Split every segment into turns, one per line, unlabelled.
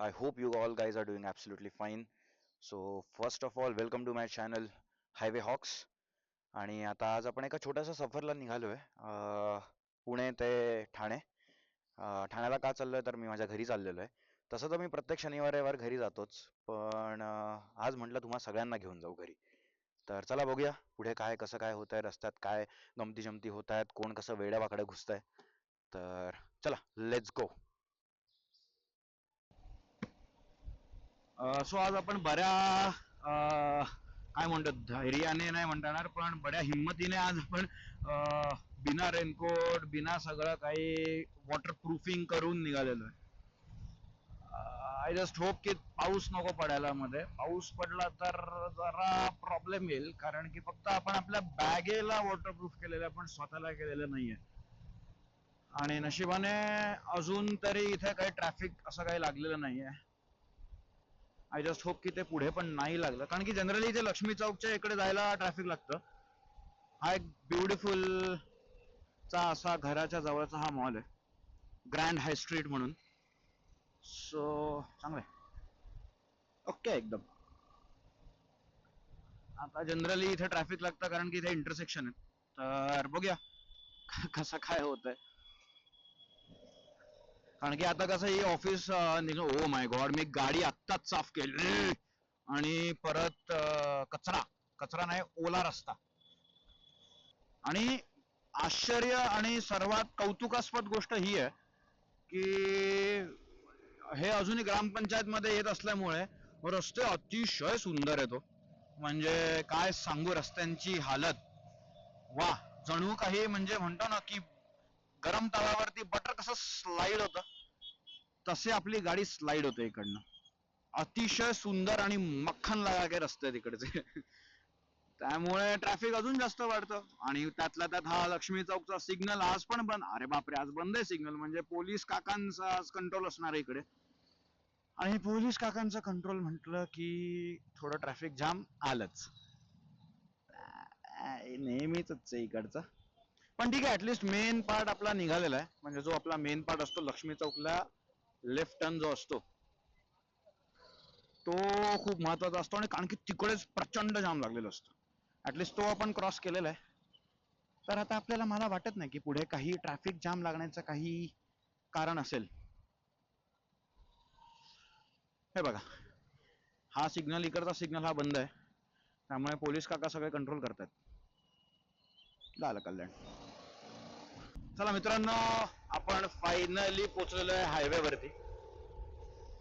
I hope you all guys are doing absolutely fine. So first of all, welcome to my channel Highway Hawks. आणि आता आज आपण एका छोट्याशा सफरला निघालोय पुणे ते ठाणे. ठाण्याला का चाललोय तर मी माझ्या घरी चाललेलो आहे. तसं तर मी प्रत्येक शनिवार रविवार घरी जातोच, पण आज म्हटलं तुम्हा सगळ्यांना घेऊन जाऊ घरी. तर चला बघूया पुढे काय कसं काय होत आहे, रस्त्यात काय गमती जमती होत आहेत, कोण कसं वेड्यावाकडे घुसतंय. तर चला, लेट्स गो. सो आज आपण बऱ्या काय म्हणतो धैर्याने नाही म्हणता येणार, पण बड्या हिंमतीने आज आपण बिना रेनकोट बिना सगळं काही वॉटर प्रूफिंग करून निघालेलो आहे. आय जस्ट होप की पाऊस नको पडायला मध्ये. पाऊस पडला तर जरा प्रॉब्लेम येईल, कारण की फक्त आपण आपल्या बॅगेला वॉटरप्रूफ केलेलं आहे पण स्वतःला केलेलं नाहीये. आणि नशिबाने अजून तरी इथे काही ट्रॅफिक असं काही लागलेलं नाहीये. आय जस्ट होप की ते पुढे पण नाही लागलं, कारण की जनरली इथे लक्ष्मी चौकच्या इकडे जायला ट्रॅफिक लागतं. हा एक ब्युटिफुल चा असा घराच्या जवळचा हा मॉल आहे, ग्रँड हाय स्ट्रीट म्हणून. सो चांगलं आहे, ओके एकदम. आता जनरली इथे ट्रॅफिक लागतं कारण की इथे इंटरसेक्शन आहे. तर बघूया कसं काय होत आहे, कारण की आता कसं ही ऑफिस ओ माय गॉड, मी गाडी आत्ताच साफ केली आणि परत कचरा कचरा नाही, ओला रस्ता. आणि आश्चर्य आणि सर्वात कौतुकास्पद गोष्ट ही आहे की हे अजूनही ग्रामपंचायत मध्ये येत असल्यामुळे रस्ते अतिशय सुंदर आहेत. म्हणजे काय सांगू रस्त्यांची हालत, वा. जणू काही म्हणजे म्हणतो ना की गरम तव्यावरती बटर कसं स्लाइड होतं, तसे आपली गाडी स्लाइड होते इकडनं. अतिशय सुंदर आणि मक्खन लागाके रस्ते आहेत इकडचे. त्यामुळे ट्रॅफिक अजून जास्त वाढतं. आणि त्यातल्या त्यात हा लक्ष्मी चौकचा सिग्नल आज पण बंद. अरे बापरे, आज बंद आहे सिग्नल, म्हणजे पोलीस काकांचा कंट्रोल असणार आहे इकडे. आणि पोलीस काकांचा कंट्रोल म्हटलं की थोडं ट्रॅफिक जाम आलंच. नेहमीच आहे इकडचं. पण ठीक आहे, ऍटलिस्ट मेन पार्ट आपला निघालेला आहे. म्हणजे जो आपला मेन पार्ट असतो लक्ष्मी चौकला लेफ्ट टर्न जो असतो तो खूप महत्वाचा असतो, आणि कारण की तिकडेच प्रचंड जाम लागलेलं असतं. ऍटलिस्ट तो आपण क्रॉस केलेला आहे. तर आता आपल्याला, मला वाटत नाही की पुढे काही ट्रॅफिक जाम लागण्याचं काही कारण असेल. हे बघा, हा सिग्नल, इकडचा सिग्नल हा बंद आहे, त्यामुळे पोलीस काका सगळे कंट्रोल करतात. झालं कल्याण. चला मित्रांनो, आपण फायनली पोहोचलेलो आहे हायवे वरती.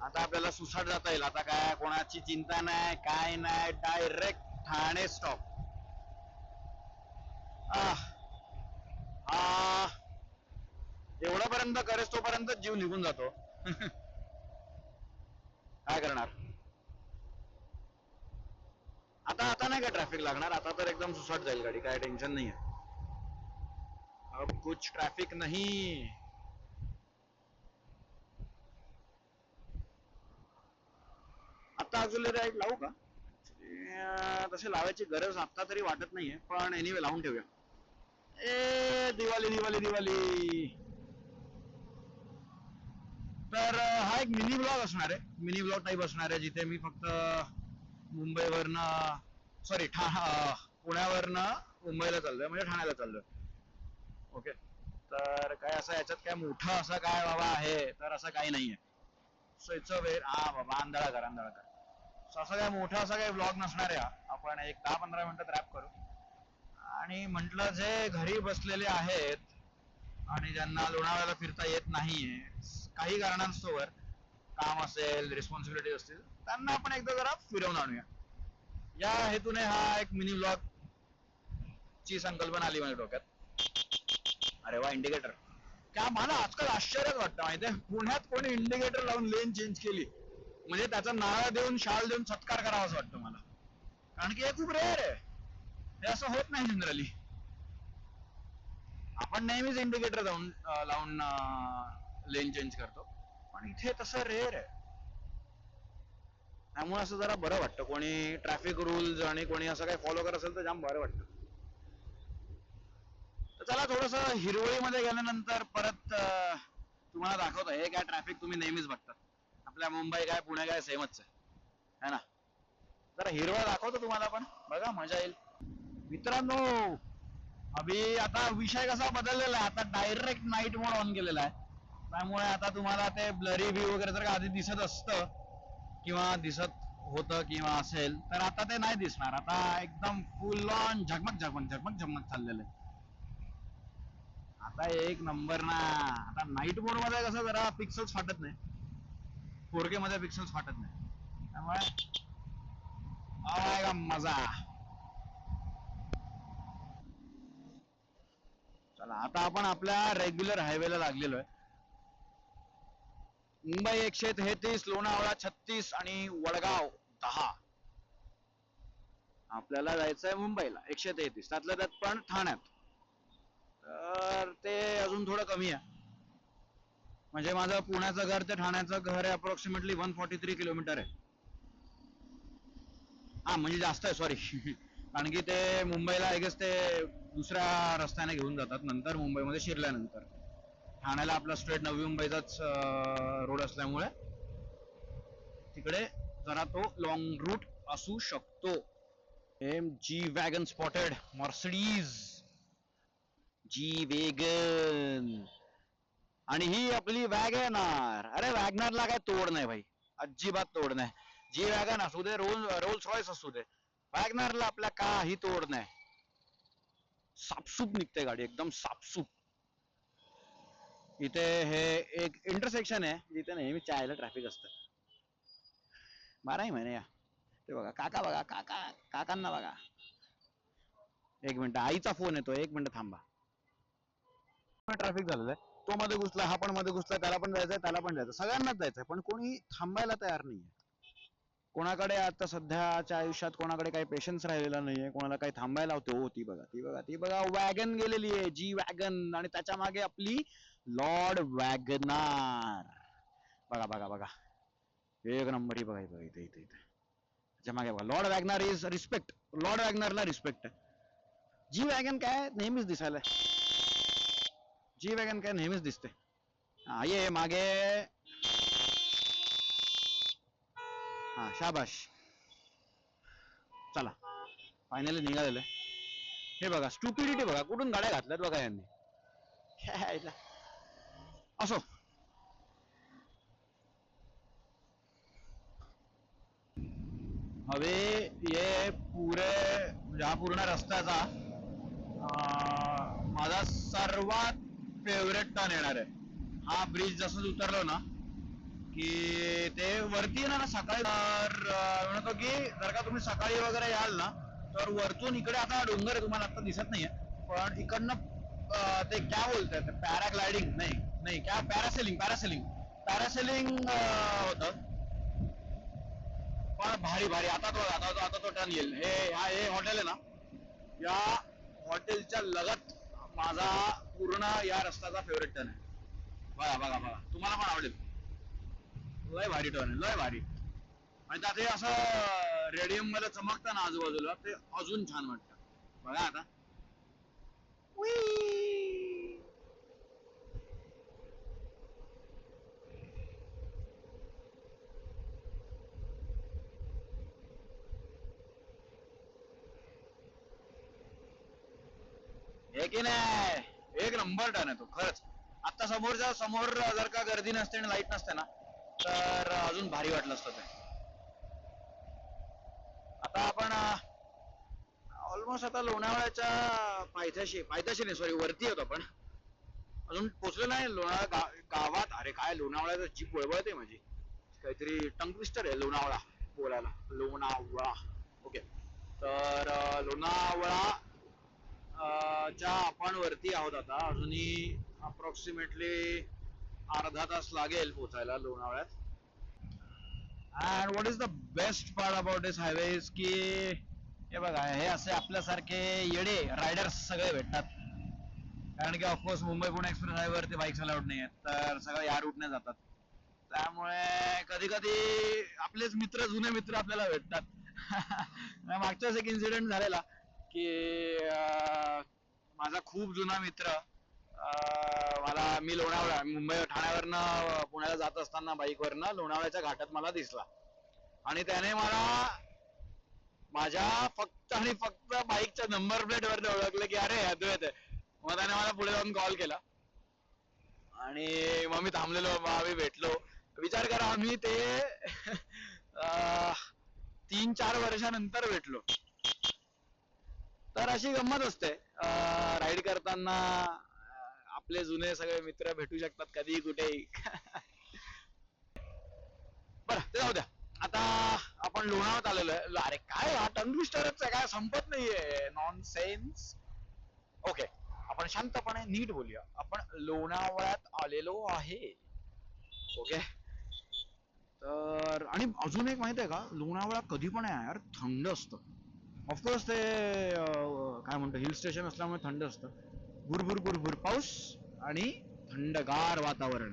आता आपल्याला सुसाट जाता येईल. आता काय कोणाची चिंता नाही, काय नाही, डायरेक्ट ठाणे स्टॉप. एवढ्यापर्यंत करेस तोपर्यंत जीव निघून जातो. काय करणार. आता आता नाही का ट्रॅफिक लागणार, आता तर एकदम सुसाट जाईल गाडी, काय टेन्शन नाही आहे. अब कुछ ट्रॅफिक नाही. आता ऍक्च्युअली राईट लावू का? तसे लावायची गरज आता तरी वाटत नाहीये, पण एनिवे लावून ठेवूया. ए दिवाळी दिवाळी दिवाळी. तर हा एक मिनी ब्लॉग असणार आहे, मिनी ब्लॉग टाईप असणार आहे, जिथे मी फक्त मुंबईवरनं, सॉरी पुण्यावरनं मुंबईला चाललोय, म्हणजे ठाण्याला चाललोय. ओके. तर काय असं याच्यात काय मोठं असं काय बाबा आहे तर असं काही नाहीये. सो इट्स अ वेर, हा बाबा आंधळा कर आंधळा कर. सो असं काय मोठं असं काही ब्लॉग नसणार आहे. आपण एक 10-15 मिनिटात रॅप करू. आणि म्हटलं जे घरी बसलेले आहेत आणि ज्यांना लोणावळ्याला फिरता येत नाहीये काही कारणांस्तव, काम असेल, रिस्पॉन्सिबिलिटी असतील, त्यांना आपण एकदा जरा फिरवून आणूया, या हेतूने हा एक मिनी ब्लॉग ची संकल्पना आली माझ्या डोक्यात. अरे वा, इंडिकेटर. क्या, मला आजकाल आश्चर्यच वाटतं माहितीये, पुण्यात कोणी इंडिकेटर लावून लेन चेंज केली म्हणजे त्याचा नारळ देऊन शाल देऊन सत्कार करावा असं वाटतं मला. कारण की हे खूप रेअर आहे, हे असं होत नाही जनरली. आपण नेहमीच इंडिकेटर लावून लेन चेंज करतो, पण इथे तसं रेअर आहे. त्यामुळे असं जरा बरं वाटतं, कोणी ट्रॅफिक रूल्स आणि कोणी असं काही फॉलो करत असेल तर जाम बरं वाटतं. तर चला, थोडस हिरवळीमध्ये गेल्यानंतर परत तुम्हाला दाखवतो हे काय ट्रॅफिक तुम्ही नेहमीच बघता. आपल्या मुंबई काय पुणे काय सेमच आहे ना. जरा हिरवा दाखवतो तुम्हाला पण, बघा मजा येईल मित्रांनो. अभि आता विषय कसा बदललेला आहे, आता डायरेक्ट नाईट मोड ऑन केलेला आहे. त्यामुळे आता तुम्हाला ते ब्लरी व्ह्यू वगैरे जर आधी दिसत असतं किंवा दिसत होतं किंवा असेल, तर आता ते नाही दिसणार. आता एकदम फुल ऑन झगमग झगमग झगमग झगमग चाललेलं आहे. आता एक नंबर ना. आता नाईट मोड मध्ये कसं जरा पिक्सल्स फाटत नाही, 4K मध्ये पिक्सल्स फाटत नाही, त्यामुळे आएगा मजा. चला आता आपण आपल्या रेग्युलर हायवेला लागलेलो आहे. मुंबई 133, लोणावळा 36 आणि वडगाव 10. आपल्याला जायचंय मुंबईला 133, त्यातल्या त्यात पण ठाण्यात. तर ते अजून थोडं कमी आहे. म्हणजे माझं पुण्याचं घर ते ठाण्याचं घर आहे अप्रॉक्सिमेटली 143 किलोमीटर आहे. हा म्हणजे जास्त आहे, सॉरी. कारण की ते मुंबईला आय गेस ते दुसऱ्या रस्त्याने घेऊन जातात नंतर मुंबईमध्ये शिरल्यानंतर. ठाण्याला आपला स्ट्रेट नवी मुंबईचाच रोड असल्यामुळे तिकडे जरा तो लॉंग रूट असू शकतो. G wagon spotted, Mercedes G wagon. आणि ही आपली वॅगनार. अरे वॅगनारला काय तोड नाही भाई, अजिबात तोड नाही. जी वॅगन असू दे, रोल्स रॉयस असू दे, वॅगनारला आपल्या काही तोड नाही. सापसूप निघते गाडी, एकदम सापसूप. इथे हे एक इंटरसेक्शन आहे जिथे नेहमी चायला ट्रॅफिक असतं 12ही महिने. या ते बघा काका, बघा काका, काकांना बघा. एक मिनिट, आईचा फोन येतो, एक मिनिट थांबा. ट्रॅफिक झालेलं आहे, तो मध्ये घुसला, हा पण मध्ये घुसला, त्याला पण जायचंय, त्याला पण जायचं, सगळ्यांनाच जायचंय, पण कोणी थांबायला तयार नाहीये. कोणाकडे आता सध्याच्या आयुष्यात कोणाकडे काही पेशन्स राहिलेला नाहीये, कोणाला काही थांबायला होते. हो ती बघा, ती बघा, ती बघा, वॅगन गेलेली आहे, जी वॅगन. आणि त्याच्या मागे आपली लॉर्ड वॅगनार. बघा बघा बघा, एक नंबर. ही बघा, इथे इथे इथे त्याच्या मागे बघा, लॉर्ड वॅगनार इज रिस्पेक्ट. लॉर्ड वॅगनारला रिस्पेक्ट आहे. जी वॅगन काय नेहमीच दिसायला, जी वॅगन काय नेहमीच दिसते. हा ये मागे, हा शाबाश. चला फायनली निघालेलं. हे बघा स्टुपिडिटी बघा, कुठून गाड्या घातल्यात बघा यांनी. असो, हवे ये पुरे हा पूर्ण रस्त्याचा माझा सर्वात फेवरेट टर्न येणार आहे. हा ब्रिज जसंच उतरलो ना की ते वरती येणार ना सकाळी, तर म्हणतो की जर का तुम्ही सकाळी वगैरे याल ना, तर वरतून इकडे आता डोंगर आहे, तुम्हाला आता दिसत नाहीये, पण इकडनं ते क्या बोलतात, पॅराग्लायडिंग नाही नाही, क्या पॅरासेलिंग, पॅरासेलिंग पॅरासेलिंग होतं. पण भारी भारी. आता तो टर्न येईल. हे हॉटेल आहे ना, या हॉटेलच्या लगत माझा पूर्ण या रस्त्याचा फेवरेट टर्न आहे. बघा बघा बघा, तुम्हाला पण आवडेल. लय भारी टर्न आहे, लय भारी. आणि त्यात हे असं रेडियम मध्ये चमकतं ना आजूबाजूला, ते अजून छान वाटतं. बघा आता, हे की नाही, एक नंबर टर्न आहे तो खरंच. आता समोरच्या समोर जर का गर्दी नसते आणि लाईट नसते ना, तर अजून भारी वाटलं असतं ते. आता आपण ऑलमोस्ट आता लोणावळ्याच्या पायथ्याशी नाही, सॉरी, वरती होतो आपण. अजून पोचलो नाही लोणावळा गावात. अरे काय लोणावळ्याचं जीप वळवळते माझी, काहीतरी टंग ट्विस्टर आहे लोणावळा बोलायला. लोणावळा, ओके. तर लोणावळा च्या आपण वरती आहोत आता. अजूनही अप्रॉक्सिमेटली अर्धा तास लागेल पोचायला लोणावळ्यात. And what is the best part about this highway is की हे बघा, हे असे आपल्यासारखे येडे रायडर्स सगळे भेटतात. कारण की ऑफकोर्स मुंबई पुणे एक्सप्रेस हायवेवरती बाईक्स अलाउड नाही आहेत, तर सगळं या रूटने जातात. त्यामुळे कधी कधी आपलेच मित्र, जुने मित्र आपल्याला भेटतात. मागच्याच एक इन्सिडेंट झालेला की माझा खूप जुना मित्र मला मी लोणावळा मुंबई ठाण्यावरनं पुण्याला जात असताना बाईकवरनं लोणावळ्याच्या घाटात मला दिसला आणि त्याने मला माझ्या फक्त आणि फक्त बाईकच्या नंबर प्लेट वरती ओळखलं की अरे अद्वैत आहे. मग त्याने मला पुढे जाऊन कॉल केला आणि मग मी थांबलेलो, मग आम्ही भेटलो. विचार करा आम्ही ते 3-4 वर्षानंतर भेटलो. तर अशी गंमत असते राईड करताना. आपले जुने सगळे मित्र भेटू शकतात कधीही कुठेही. बरं ते जाऊ द्या. आता आपण लोणावळ्यात आलेलो आहे. अरे काय हा टंग ट्विस्टरच आहे, काय संपत नाहीये नॉनसेन्स. ओके, आपण शांतपणे नीट बोलूया. आपण लोणावळ्यात आलेलो आहे. ओके, तर आणि अजून एक माहित आहे का, लोणावळा कधी पण आहे यार थंड असतं. ऑफकोर्स ते काय म्हणतो हिल स्टेशन असल्यामुळे थंड असतं. भुरभुर भुरभुर पाऊस आणि थंडगार वातावरण,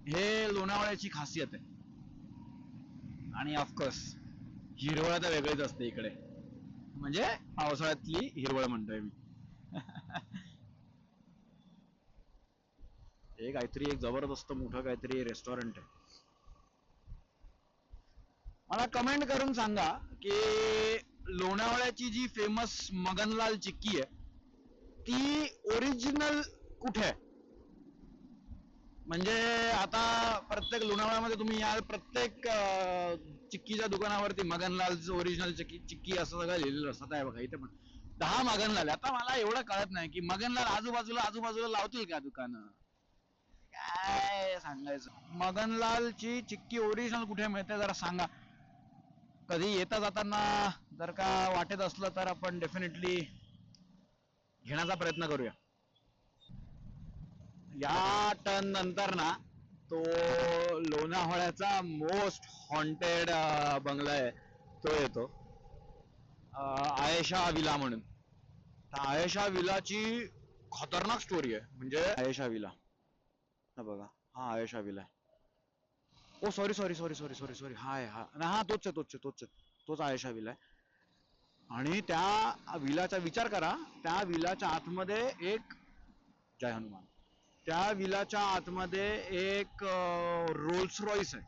हे लोणावळ्याची खासियत आहे. आणि ऑफकोर्स हिरवळ तर वेगळीच असते इकडे, म्हणजे पावसाळ्यातली हिरवळ म्हणतोय मी. हे काहीतरी एक जबरदस्त मोठं काहीतरी रेस्टॉरंट आहे. मला कमेंट करून सांगा की लोणावळ्याची जी फेमस मगनलाल चिक्की आहे ती ओरिजिनल कुठे आहे. म्हणजे आता प्रत्येक लोणावळ्यामध्ये तुम्ही याल, प्रत्येक चिक्कीच्या दुकानावरती मगनलाल ओरिजिनल चिक्की असं सगळं लिहिलेलं असतं. आहे बघा इथे पण 10 मगनलाल. आता मला एवढं कळत नाही की मगनलाल आजूबाजूला लावतील का दुकानं, काय सांगायचं. मगनलालची चिक्की ओरिजिनल कुठे मिळते जरा सांगा. कधी येता जाताना जर का वाटेत असलं तर आपण डेफिनेटली घेण्याचा प्रयत्न करूया. या टर्न नंतर ना तो लोणावळ्याचा मोस्ट हॉन्टेड बंगला आहे तो येतो, आयेशा विला म्हणून. आयेशा विलाची खतरनाक स्टोरी आहे. म्हणजे आयेशा विला, हा बघा, हा आयेशा विला आहे. Oh sorry sorry sorry sorry sorry sorry, हा आहे, हा तोच आहे तोच आहे तोच आहे, तोच आयेशा विला आहे. आणि त्या विलाचा विचार करा, त्या विलाच्या आतमध्ये एक, जय हनुमान, त्या विलाच्या आतमध्ये एक रोल्स रॉईस आहे,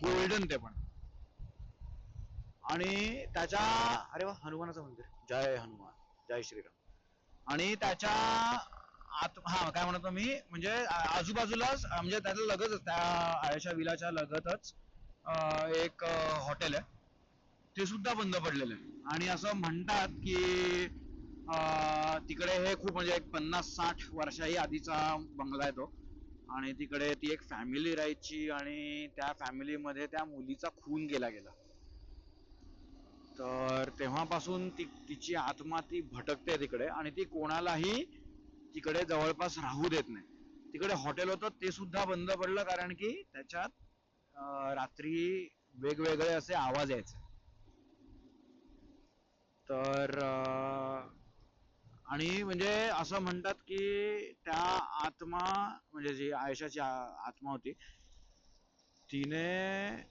गोल्डन ते पण. आणि त्याच्या, अरे वा, हनुमानाचं मंदिर, जय हनुमान, जय श्रीराम. आणि त्याच्या आत, हा काय म्हणतो मी, म्हणजे आजूबाजूलाच, म्हणजे त्याच्या लगतच, त्या आयशा विलाच्या लगतच एक हॉटेल आहे, ते सुद्धा बंद पडलेलं आहे. आणि असं म्हणतात की तिकडे हे खूप, म्हणजे एक 50-60 वर्षाही आधीचा बंगला आहे तो. आणि तिकडे ती एक फॅमिली राहायची आणि त्या फॅमिलीमध्ये त्या मुलीचा खून केला गेला. तर तेव्हापासून तिची आत्मा ती भटकते तिकडे आणि ती कोणालाही तिकडे जवळपास राहू देत नाही. तिकडे हॉटेल होतं ते सुद्धा बंद पडलं कारण की त्याच्यात रात्री वेगवेगळे असे आवाज यायचे. तर आणि म्हणजे असं म्हणतात की त्या आत्मा, म्हणजे जी आयशाची आत्मा होती, तिने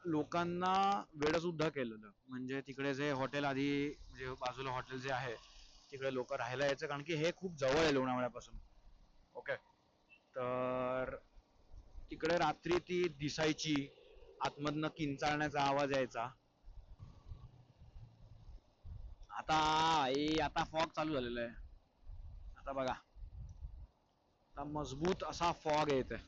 लोकांना वेड सुद्धा केलेलं. म्हणजे तिकडे जे हॉटेल आधी, म्हणजे बाजूला हॉटेल जे आहे तिकडे लोक राहायला यायचं कारण की हे खूप जवळ आहे लोणावळ्यापासून. ओके, तर तिकडे रात्री ती दिसायची, आतमधनं किंचाळण्याचा आवाज यायचा. आता फॉग चालू झालेला आहे. आता बघा, आता मजबूत असा फॉग येत आहे.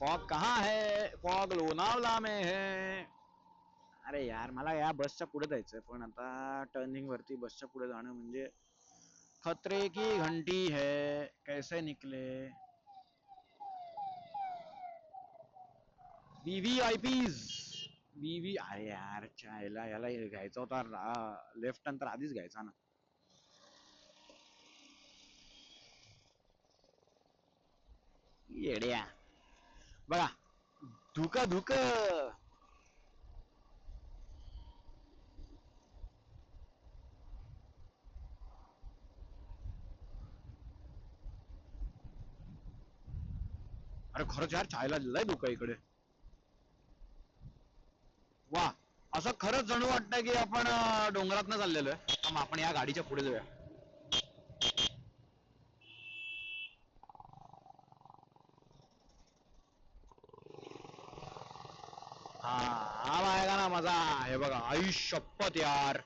फॉग कहाँ है, फॉग लोनावला में है. अरे यार, मला या बसच्या पुढे जायचंय, पण आता टर्निंग वरती बसच्या पुढे जाणं म्हणजे खतरे की घंटी है, कैसे निकले. VVIPs, अरे यार याला याला घ्यायचा होता लेफ्ट टर्न, तर आधीच घ्यायचा ना. येड्या बघा, धुका धुक. अरे खरंच यार, छायला लय धुका इकडे. वा, असं खरंच जणू वाटतंय की आपण डोंगरातनं चाललेलो आहे. मग आपण या गाडीच्या पुढे जाऊया. हा हा का ना माझा. हे बघा आई शपथ यार,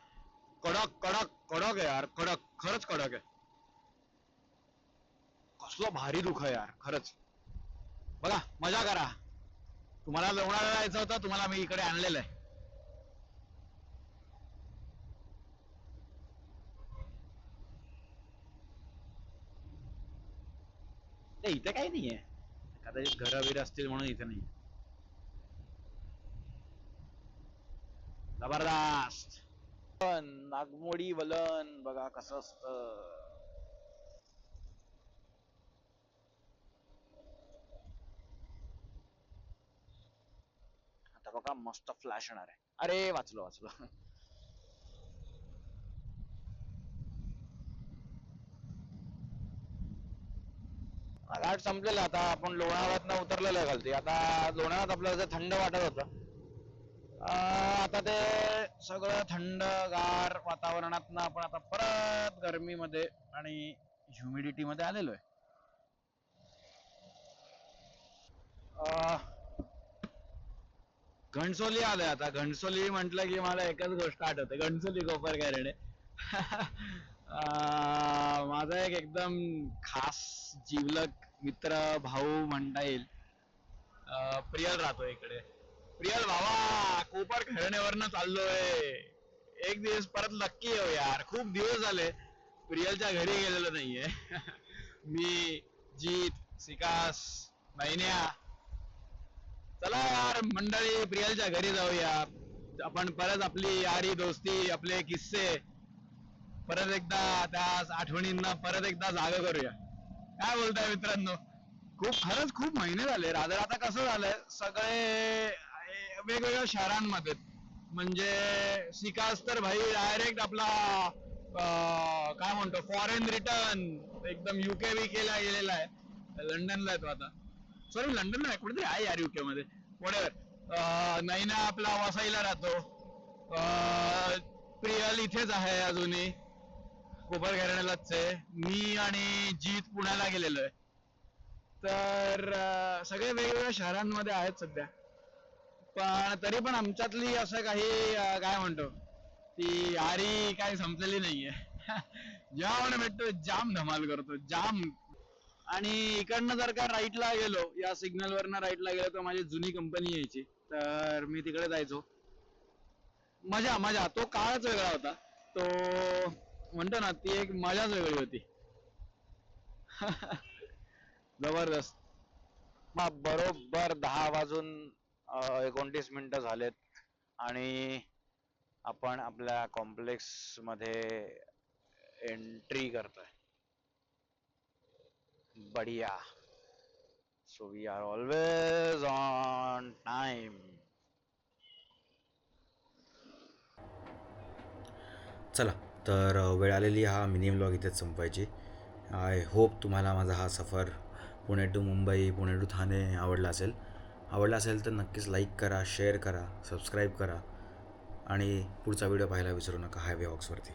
कडक कडक कडक आहे यार, कडक, खरंच कडक आहे. कसलं भारी दुःख आहे यार खरंच. बघा मजा करा. तुम्हाला लोणावळ्याला जायचं होतं, तुम्हाला मी इकडे आणलेलं आहे. इथे काही नाहीये, कदाचित घरं बिरं असतील म्हणून इथे नाही. जबरदस्त. नागमोडी वलन बघा कसं असतं. आता बघा मस्त फ्लॅश येणार आहे. अरे वाचलो वाचलो. घाट संपलेला, आता आपण लोणावळ्यात उतरलेलं आहे खालती. आता लोणावळ्यात आपल्याला जे थंड वाटत होतं, आता ते सगळं थंडगार वातावरणात आपण आता परत गरमीमध्ये आणि ह्युमिडिटी मध्ये आलेलो आहे. घणसोली आलोय आता. घणसोली म्हटलं की मला एकच गोष्ट आठवते, घणसोली कोपरगारणे. माझा एक एकदम खास जिवलग मित्र भाऊ म्हणता येईल, प्रियल राहतो इकडे. प्रियल भावा, कोपर घराण्यावरनं चाललोय. एक दिवस परत नक्की येऊ यार, खूप दिवस झाले प्रियलच्या घरी गेलेलो नाहीये. मी, जीत, सिकास, नैन्या, चला यार मंडळी प्रियलच्या घरी जाऊया. आपण परत आपली यारी दोस्ती, आपले किस्से परत एकदा त्या आठवणींना परत एकदा जागा करूया. काय बोलताय मित्रांनो? खरंच खूप महिने झाले. राधा आता कसं झालंय, सगळे वेगवेगळ्या शहरांमध्ये, म्हणजे सिकास तर भाई डायरेक्ट आपला काय म्हणतो फॉरेन रिटर्न, एकदम युके विके ला गेलेला आहे. लंडनला आहे तो आता. सॉरी लंडनला आहे, कुठेतरी आहे यार युके मध्ये. पुढे नैना आपला वसईला राहतो. प्रियल इथेच आहे अजूनही, कोपर घराण्यालाच आहे. मी आणि जीत पुण्याला गेलेलो आहे. तर सगळे वेगवेगळ्या शहरांमध्ये आहेत सध्या. पण तरी पण आमच्यातली असं काही काय म्हणतो ती यारी काही संपलेली नाहीये. जेव्हा भेटतो जाम धमाल करतो, जाम. आणि इकडनं जर का राईटला गेलो, या सिग्नल वरनं राईटला गेलो तर माझी जुनी कंपनी यायची, तर मी तिकडे जायचो. मजा मजा, तो काळच वेगळा होता. तो म्हणतो ना, ती एक मजाच वेगळी होती. जबरदस्त. मग बरोबर 10 वाजून 29 मिनिटं झालेत आणि आपण आपल्या कॉम्प्लेक्स मध्ये एंट्री करतोय. बढिया. So we are always on time.
चला तर वेळ आलेली हा मिनी व्लॉग इथेच संपवायची. आय होप तुम्हाला माझा हा सफर पुणे टू मुंबई, पुणे टू ठाणे आवडला असेल तर नक्कीच लाईक करा, शेअर करा, सबस्क्राईब करा आणि पुढचा व्हिडिओ पाहायला विसरू नका हायवे वॉक्सवरती.